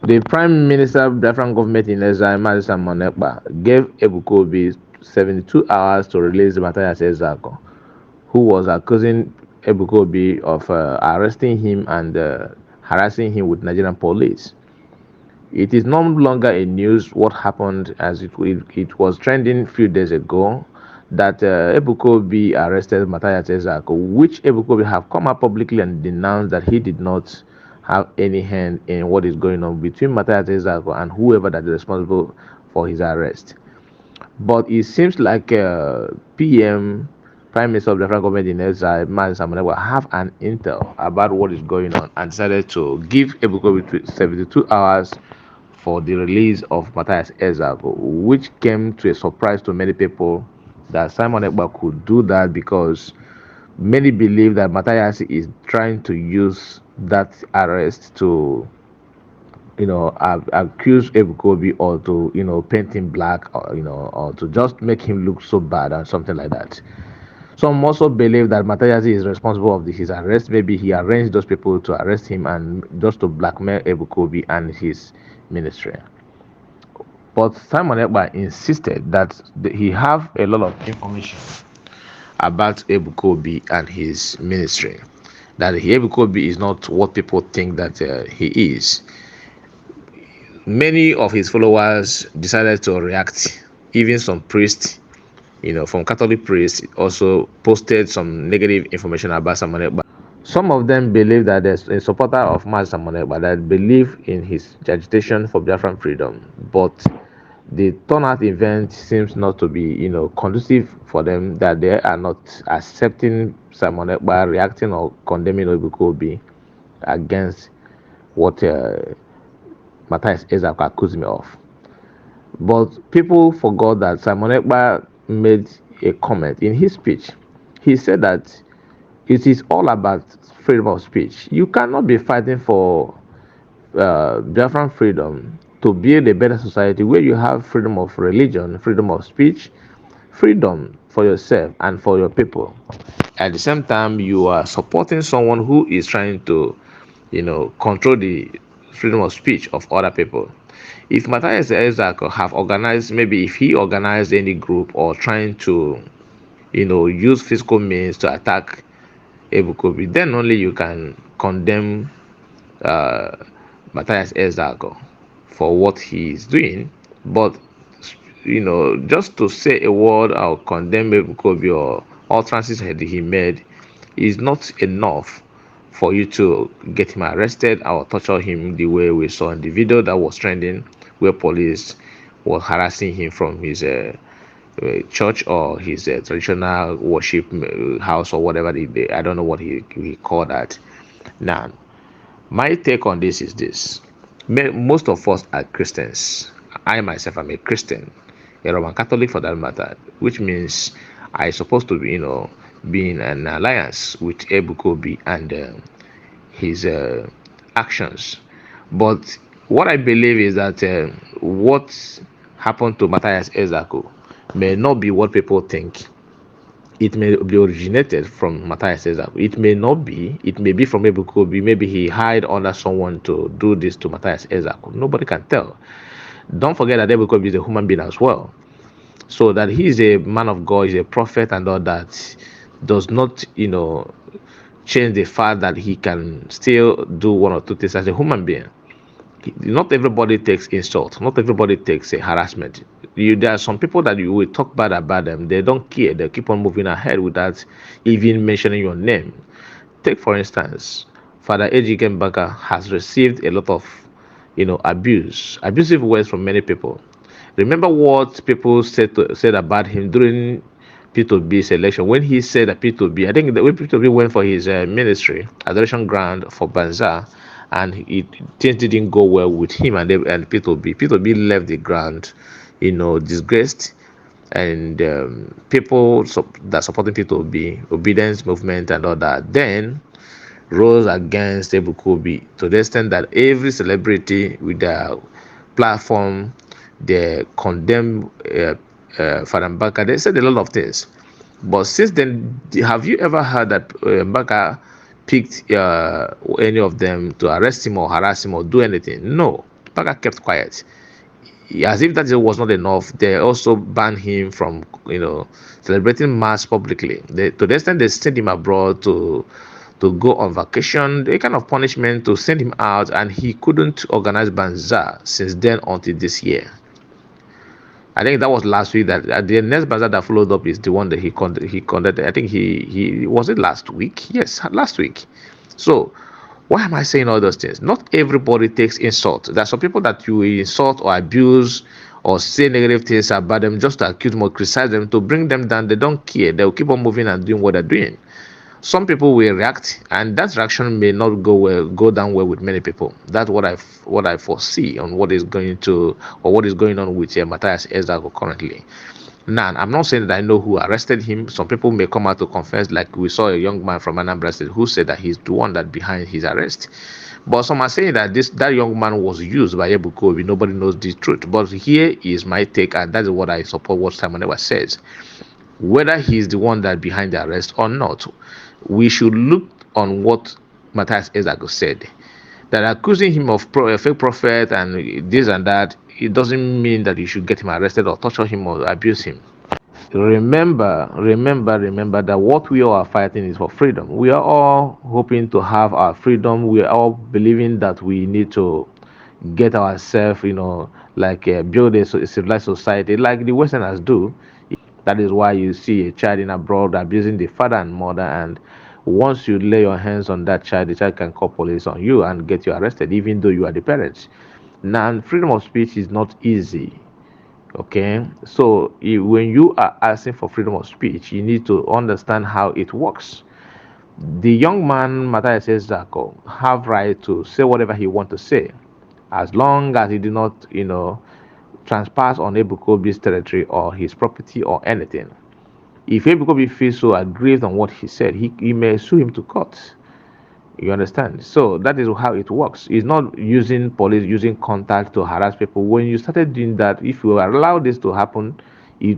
The Prime Minister of the Biafran government in exile, Simon Ekpa, gave Ebuka 72 hours to release Matthias Ezako, who was accusing Ebuka of arresting him and harassing him with Nigerian police. It is no longer a news what happened, as it was trending a few days ago that Ebuka arrested Matthias Ezako, which Ebuka have come out publicly and denounced that he did not have any hand in what is going on between Matthias Ezako and whoever that is responsible for his arrest. But it seems like PM, Prime Minister of the Federal Government in exile, Simon will have an intel about what is going on and decided to give Ebuka 72 hours for the release of Matthias Ezago, which came to a surprise to many people that Simon Ekpa could do that, because many believe that Matthias is trying to use that arrest to accuse Ebuka or to paint him black, or or to just make him look so bad and something like that. Some also believe that Matthias is responsible of his arrest. Maybe he arranged those people to arrest him and just to blackmail Ebuka and his ministry. But Simon Ekpa insisted that he have a lot of information about Ebuka and his ministry. That Ebuka is not what people think that he is. Many of his followers decided to react. Even some priests, from Catholic priests, also posted some negative information about Simon Ekpa. Some of them believe that there's a supporter of Simon Ekpa that believe in his agitation for Biafran freedom, but the turnout event seems not to be, conducive for them, that they are not accepting Simon Ekpa reacting or condemning Ebuka against what Matthias Ezak accused me of. But people forgot that Simon Ekpa made a comment in his speech. He said that it is all about freedom of speech. You cannot be fighting for Biafran freedom to build a better society where you have freedom of religion, freedom of speech, freedom for yourself and for your people. At the same time, you are supporting someone who is trying to, control the freedom of speech of other people. If Matthias Ezak have organized, maybe if he organized any group or trying to, use physical means to attack Ebuka, then only you can condemn uh, Matthias Ezak for what he is doing. But just to say a word or condemn Ebuka or utterances that he made is not enough for you to get him arrested or torture him the way we saw in the video that was trending, where police were harassing him from his church or his traditional worship house or whatever I don't know what he called that. Now, my take on this is this: most of us are Christians. I myself am a Christian, a Roman Catholic for that matter, which means I supposed to be, be in an alliance with Ebuka and his actions. But what I believe is that what happened to Matthias Ezako may not be what people think. It may be originated from Matthias Ezako. It may not be. It may be from Ebuka. Maybe he hired under someone to do this to Matthias Ezako. Nobody can tell. Don't forget that Ebuka is a human being as well. So that he is a man of God, he's a prophet and all that, does not, change the fact that he can still do one or two things as a human being. Not everybody takes insult. Not everybody takes a harassment. There are some people that you will talk bad about them. They don't care. They keep on moving ahead without even mentioning your name. Take for instance, Father A.G. Ebuka has received a lot of, abusive words from many people. Remember what people said about him during P2B's election when he said that P2B, I think that when P2B went for his ministry, adoration ground for Banza, and things didn't go well with him and P2B. P2B left the ground, disgraced, and people that supporting P2B, obedience movement and all that, then rose against Ebuka to the extent that every celebrity with their platform, they condemn Father Mbaka. They said a lot of things. But since then, have you ever heard that Mbaka picked any of them to arrest him or harass him or do anything? No. Ebuka kept quiet. As if that was not enough, they also banned him from, celebrating mass publicly. To the extent they sent him abroad to go on vacation, a kind of punishment to send him out, and he couldn't organize Banza since then until this year. I think that was last week. That the next bazaar that followed up is the one that he conducted. I think he was it last week. Yes, last week. So why am I saying all those things? Not everybody takes insult. There are some people that you insult or abuse or say negative things about them just to accuse them or criticize them to bring them down. They don't care. They'll keep on moving and doing what they're doing. Some people will react, and that reaction may not go down well with many people. That's what I foresee on what is going to or what is going on with Matthias Ezago currently. Now, I'm not saying that I know who arrested him. Some people may come out to confess, like we saw a young man from Anambra State who said that he's the one that behind his arrest. But some are saying that that young man was used by Ebuka. Nobody knows the truth. But here is my take, and that is what I support what Simon Ewa says. Whether he's the one that behind the arrest or not, we should look on what Matthias Ezago said. That accusing him of a fake prophet and this and that, it doesn't mean that you should get him arrested or torture him or abuse him. Remember that what we all are fighting is for freedom. We are all hoping to have our freedom. We are all believing that we need to get ourselves, like build a civilized society like the Westerners do. That is why you see a child in abroad abusing the father and mother, and once you lay your hands on that child, the child can call police on you and get you arrested, even though you are the parents. Now, freedom of speech is not easy. Okay, so when you are asking for freedom of speech, you need to understand how it works. The young man Matthias Zako have right to say whatever he want to say, as long as he did not, trespass on Ebukobi's territory or his property or anything. If Ebukobi feels so aggrieved on what he said, he may sue him to court. You understand? So that is how it works. It's not using police, using contact to harass people. When you started doing that, if you allow this to happen,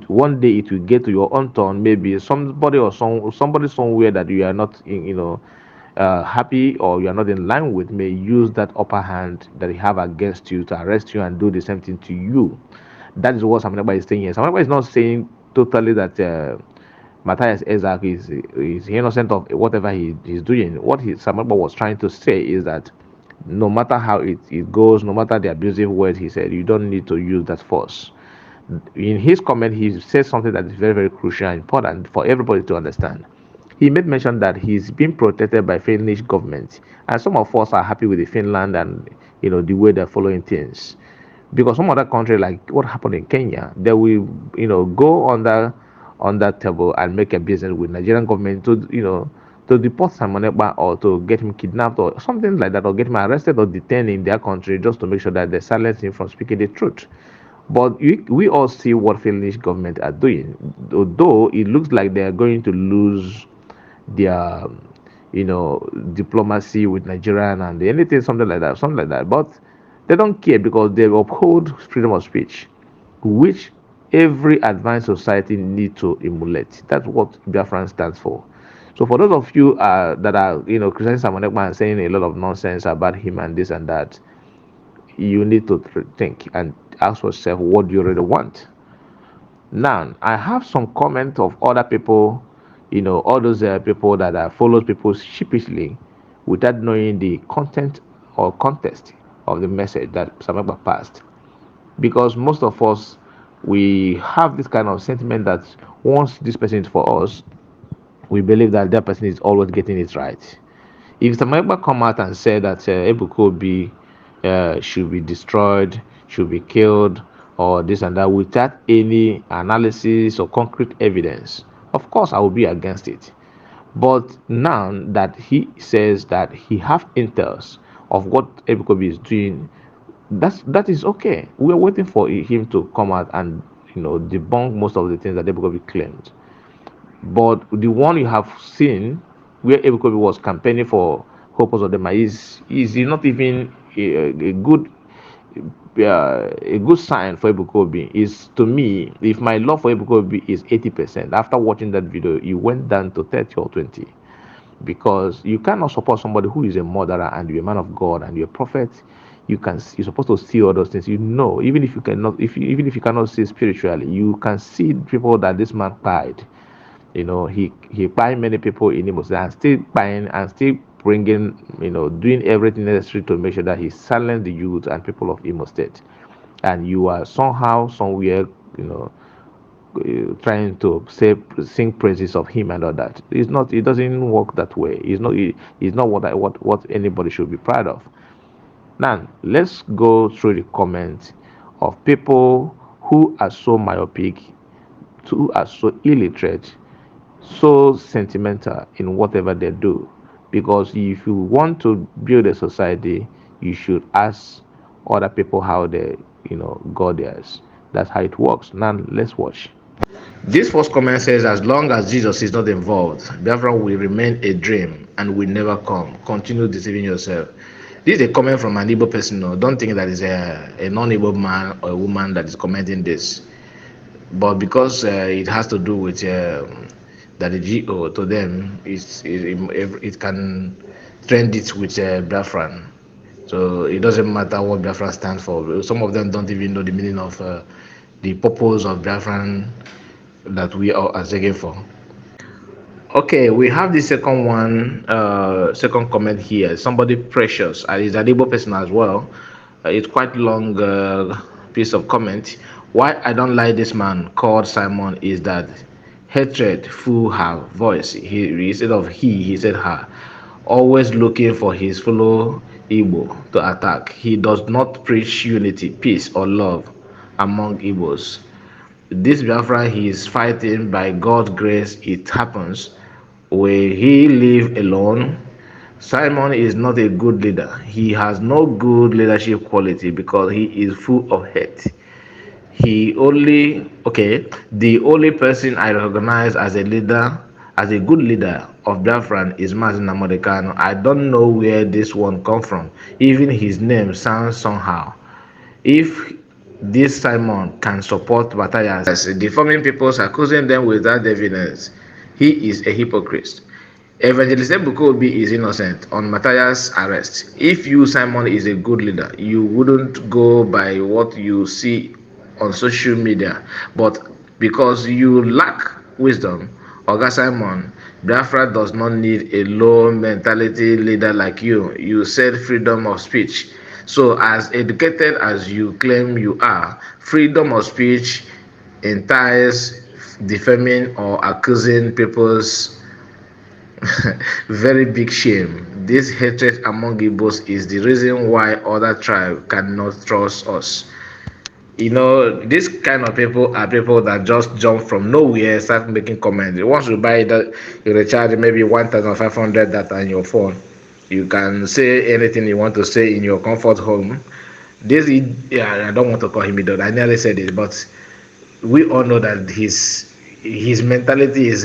one day it will get to your own turn. Maybe somebody or somebody somewhere that you are not, happy or you are not in line with may use that upper hand that they have against you to arrest you and do the same thing to you. That is what Samanaba is saying here. Samanaba is not saying totally that Matthias Ezak is innocent of whatever he's doing. What Samanaba was trying to say is that no matter how it goes, no matter the abusive words he said, you don't need to use that force. In his comment, he says something that is very, very crucial and important for everybody to understand. He made mention that he's being protected by Finnish government, and some of us are happy with the Finland and the way they're following things, because some other country like what happened in Kenya, they will go on that table and make a business with Nigerian government to deport Samoneba or to get him kidnapped or something like that, or get him arrested or detained in their country just to make sure that they silence him from speaking the truth. But we all see what Finnish government are doing, although it looks like they are going to lose their diplomacy with Nigeria and anything something like that. But they don't care because they uphold freedom of speech, which every advanced society need to emulate. That's what Biafran stands for. So for those of you that are criticizing Samonekma and saying a lot of nonsense about him and this and that, you need to think and ask yourself, what do you really want? Now, I have some comment of other people, all those people that follow people sheepishly without knowing the content or context of the message that Samagba passed. Because most of us, we have this kind of sentiment that once this person is for us, we believe that that person is always getting it right. If Samagba come out and say that Ebuka should be destroyed, should be killed, or this and that without any analysis or concrete evidence, of course I will be against it. But now that he says that he have intels of what Ebuka is doing, that is okay. We are waiting for him to come out and debunk most of the things that Ebuka claimed. But the one you have seen where Ebuka was campaigning for Hope of the Maize is not even a good sign for Ebuka. Is, to me, if my love for Ebuka is 80%, after watching that video, it went down to 30 or 20. Because you cannot support somebody who is a murderer and you're a man of God and you're a prophet. you're supposed to see all those things. Even if you cannot, even if you cannot see spiritually, you can see people that this man died. He buying many people in Imo State, and still buying and still bringing, doing everything necessary to make sure that he silence the youth and people of Imo State. And you are somehow, somewhere, you know, trying to sing praises of him and all that. It's not. It doesn't work that way. It's not what anybody should be proud of. Now let's go through the comments of people who are so myopic, who are so illiterate, so sentimental in whatever they do. Because if you want to build a society, you should ask other people how they, got theirs. That's how it works. Now let's watch. This first comment says, as long as Jesus is not involved, Biafra will remain a dream and will never come. Continue deceiving yourself. This is a comment from an Igbo person. No? Don't think that is a non-Igbo man or a woman that is commenting this. But because it has to do with that the GO to them, it can trend it with Biafran. So it doesn't matter what Biafran stands for. Some of them don't even know the meaning of the purpose of Biafran that we are asking for. Okay, we have the second one, second comment here. Somebody precious, and it's an able person as well. It's quite long piece of comment. Why I don't like this man called Simon is that hatred full her voice. He instead of he said her. Always looking for his fellow Igbo to attack. He does not preach unity, peace, or love among Igbos. This Biafra he is fighting, by God's grace it happens. Will he live alone? Simon is not a good leader. He has no good leadership quality because he is full of hate. The only person I recognize as a leader, as a good leader of Biafran is Mazin Namodekano. I don't know where this one come from. Even his name sounds somehow. If this Simon can support Matthias, deforming people, accusing them without evidence, he is a hypocrite. Evangelist Ebuka is innocent on Matthias' arrest. If you, Simon, is a good leader, you wouldn't go by what you see on social media. But because you lack wisdom, Oga Simon, Biafra does not need a low mentality leader like you. You said freedom of speech. So as educated as you claim you are, freedom of speech entails defaming or accusing people's very big shame. This hatred among Igbos is the reason why other tribes cannot trust us. This kind of people are people that just jump from nowhere, start making comments. Once you buy that, you recharge maybe 1,500 data on your phone. You can say anything you want to say in your comfort home. I don't want to call him idiot. I nearly said it, but we all know that his mentality is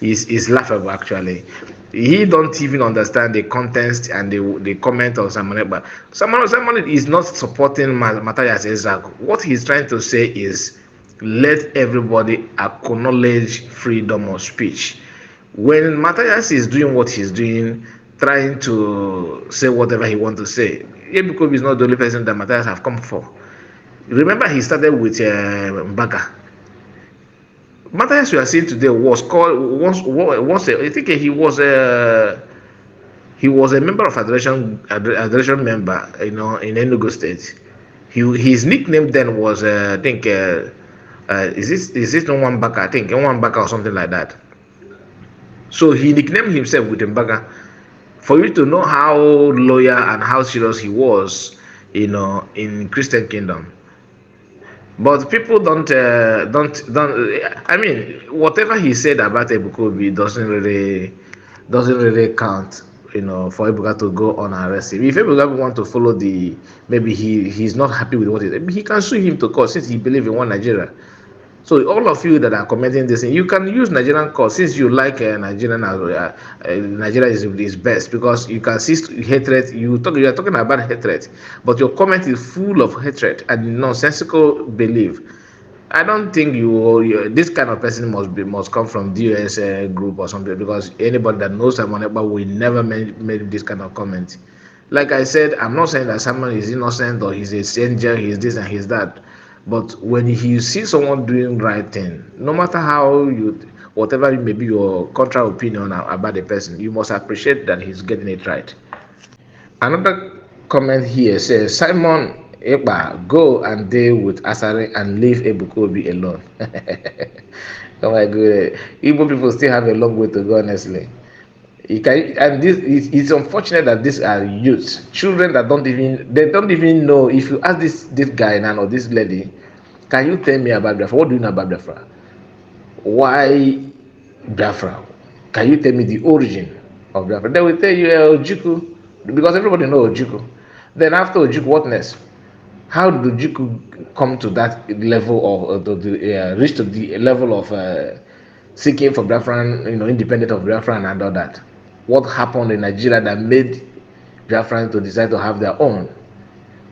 is laughable. Actually, he don't even understand the context and the comment of Simon. But Simon is not supporting Matthias Ezak. What he's trying to say is, let everybody acknowledge freedom of speech. When Matthias is doing what he's doing, trying to say whatever he wants to say, Ebuka is not the only person that Matthias have come for. Remember, he started with Mbaka. Matthias we are seeing today was called once I think he was a member of adoration member, in Enugu State. His nickname then was I think is this no one Mbaka? I think one Mbaka or something like that. So he nicknamed himself with Mbaka. For you to know how loyal and how serious he was, in Christian kingdom. But people don't. I mean, whatever he said about Ebuka doesn't really count. For Ebuka to go on and arrest him. If Ebuka want to follow maybe he's not happy with what he can sue him to court, since he believes in one Nigeria. So all of you that are commenting this, you can use Nigerian court, since you like Nigerian. Nigeria is best because you can see hatred. You are talking about hatred, but your comment is full of hatred and nonsensical belief. I don't think this kind of person must come from DOS group or something, because anybody that knows Simon Ekpa will never make this kind of comment. Like I said, I'm not saying that someone is innocent or he's a angel, he's this and he's that. But when you see someone doing right thing, no matter how you, whatever may be your contra opinion about the person, you must appreciate that he's getting it right. Another comment here says, Simon Ekpa, go and deal with Asare and leave Ebuka alone. Oh my god, Igbo people still have a long way to go, honestly. You can, and this it's unfortunate that these are youths, children that don't even know. If you ask this guy now or this lady, can you tell me about Biafra? What do you know about Biafra? Why Biafra? Can you tell me the origin of Biafra? They will tell you Ojuku, because everybody knows Ojuku. Then after Ojuku, what next? How did Ojuku come to that level of reach to the level of seeking for Biafran, independent of Biafran and all that? What happened in Nigeria that made Biafrans to decide to have their own?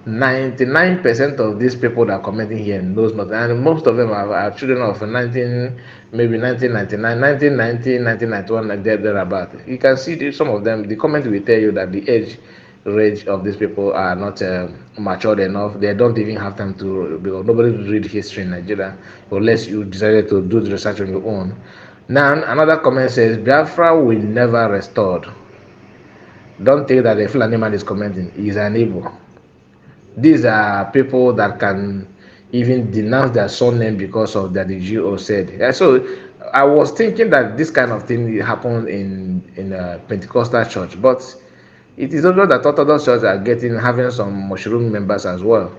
99% of these people that are commenting here knows nothing, and most of them are children of 19, maybe 1999, 1990, 1991, like thereabout. You can see some of them. The comment will tell you that the age range of these people are not matured enough. They don't even have time to, because nobody read history in Nigeria unless you decided to do the research on your own. Now another comment says Biafra will never restored. Don't think that the Fulani man is commenting. He's an Igbo. These are people that can even denounce their surname because of that the GO said. So I was thinking that this kind of thing happened in a Pentecostal church, but it is also that Orthodox church are having some mushroom members as well.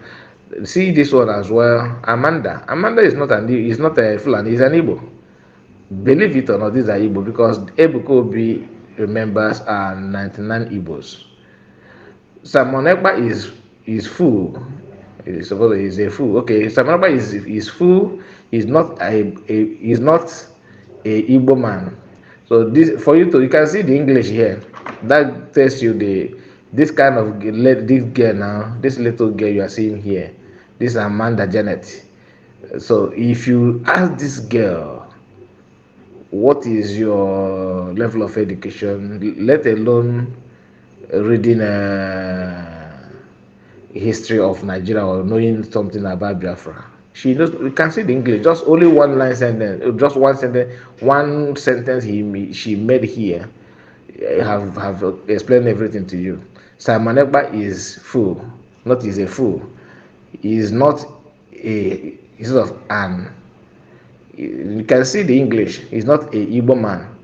See this one as well. Amanda is not a Fulani, he's an Igbo. Believe it or not, these are Igbo because Ebuka members are 99 Igbos. Simon Ekpa is full. He's supposed he's a fool. Okay, Simon Ekpa is full. He's not a Igbo man. So this for you can see the English here. That tells you this kind of this girl now, this little girl you are seeing here. This is Amanda Janet. So if you ask this girl, what is your level of education, let alone reading history of Nigeria or knowing something about Biafra. She knows. You can see the English. Just only one line sentence. Just one sentence. One sentence she made here. Have explained everything to you. Simon Ekpa is fool. Not is a fool. He is not a. He's sort of an. You can see the English. He's not a Igbo man.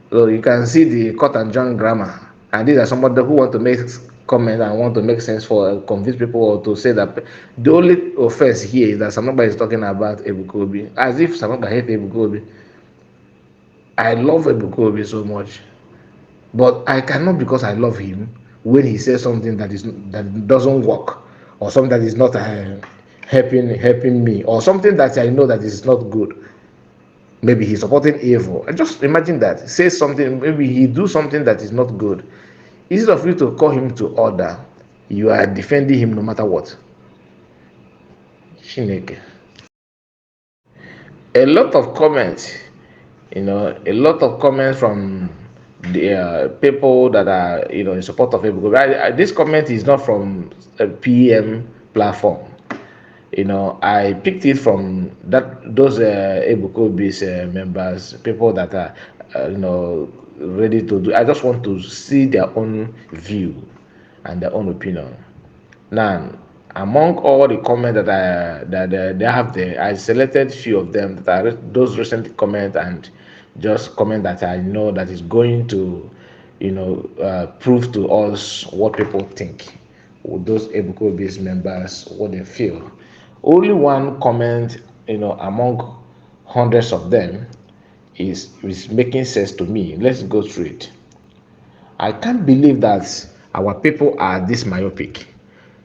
So you can see the cut and John grammar. And these are somebody who want to make comment and want to make sense for convince people or to say that the only offense here is that somebody is talking about Ebuka, as if somebody hate Ebuka. I love Ebuka so much, but I cannot, because I love him, when he says something that doesn't work, or something that is not helping me, or something that I know that is not good. Maybe he's supporting evil. I just imagine that. Say something, maybe he do something that is not good. Instead of you to call him to order, you are defending him no matter what. Shineke. A lot of comments, from the people that are, in support of Ebuka. This comment is not from a PM platform. I picked it from those Ebuka members, people that are, ready to do. I just want to see their own view and their own opinion. Now, among all the comments that they have there, I selected few of them that are those recent comments, and just comment that I know that is going to, prove to us what people think. With those Ebuka members, what they feel. Only one comment, among hundreds of them, is making sense to me. Let's go through it. I can't believe that our people are this myopic.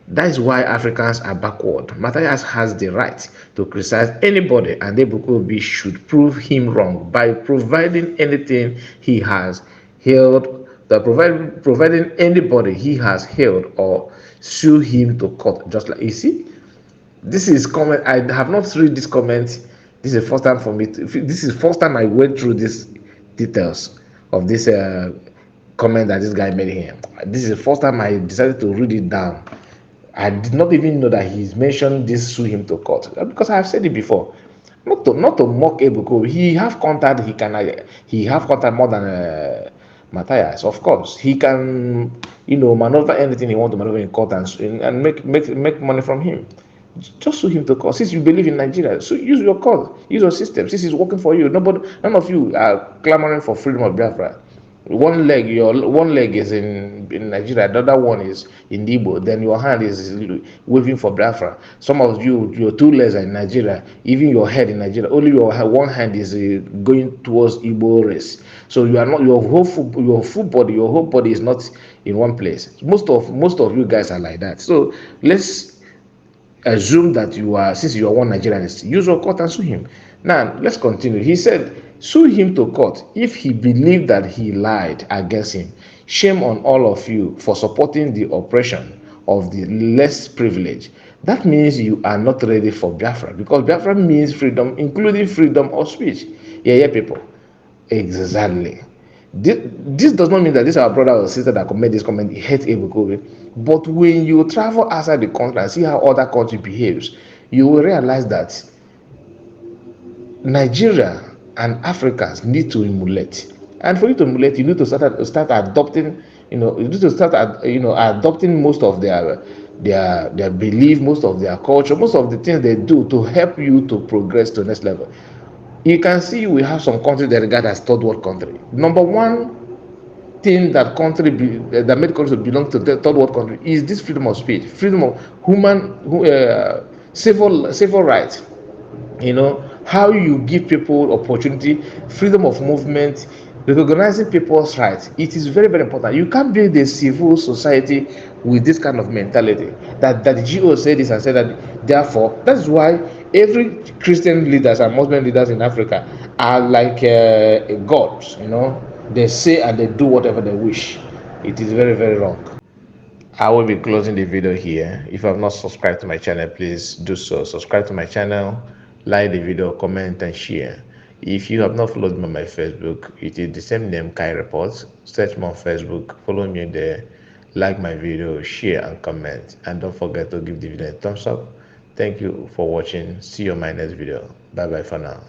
That is why Africans are backward. Matthias has the right to criticize anybody, and Ebuka should prove him wrong by providing anything he has held, providing anybody he has held or sue him to court. Just like you see, this is comment. I have not read this comment. This is the first time for me. This is the first time I went through these details of this comment that this guy made here. This is the first time I decided to read it down. I did not even know that he's mentioned this sue him to court, because I've said it before. Not to mock Ebuka. He have contact. He have contact more than Matthias. Of course, he can maneuver anything he want to maneuver in court and make money from him. Just sue him to court. Since you believe in Nigeria, so use your court, use your system. Since it's working for you, none of you are clamoring for freedom of Biafra. Your one leg is in Nigeria, the other one is in Igbo, then your hand is waving for Biafra. Some of you, your two legs are in Nigeria, even your head in Nigeria, only your one hand is going towards Igbo race. So you are not, your whole body is not in one place. Most of you guys are like that. So let's assume that since you are one Nigerian, use your court and sue him. Now let's continue. He said, sue him to court if he believed that he lied against him. Shame on all of you for supporting the oppression of the less privileged. That means you are not ready for Biafra, because Biafra means freedom, including freedom of speech. Yeah, people. Exactly. This does not mean that this our brother or sister that made this comment hate Ebuka. But when you travel outside the country and see how other country behaves, you will realize that Nigeria and Africans need to emulate. And for you to emulate, you need to start adopting. You need to start adopting most of their belief, most of their culture, most of the things they do to help you to progress to the next level. You can see we have some countries that regard as third world country. Number one thing that made countries belong to the third world country is this freedom of speech, freedom of civil rights. How you give people opportunity, freedom of movement, recognizing people's rights. It is very, very important. You can't build a civil society with this kind of mentality that the GO said this and said that. Therefore, that's why every Christian leaders and Muslim leaders in Africa are like gods. They say and they do whatever they wish. It is very, very wrong. I will be closing the video here. If you have not subscribed to my channel, please do so. Subscribe to my channel, like the video, comment and share. If you have not followed me on my Facebook, it is the same name, Kai Reports. Search me on Facebook, follow me there, like my video, share and comment. And don't forget to give the video a thumbs up. Thank you for watching. See you on my next video. Bye bye for now.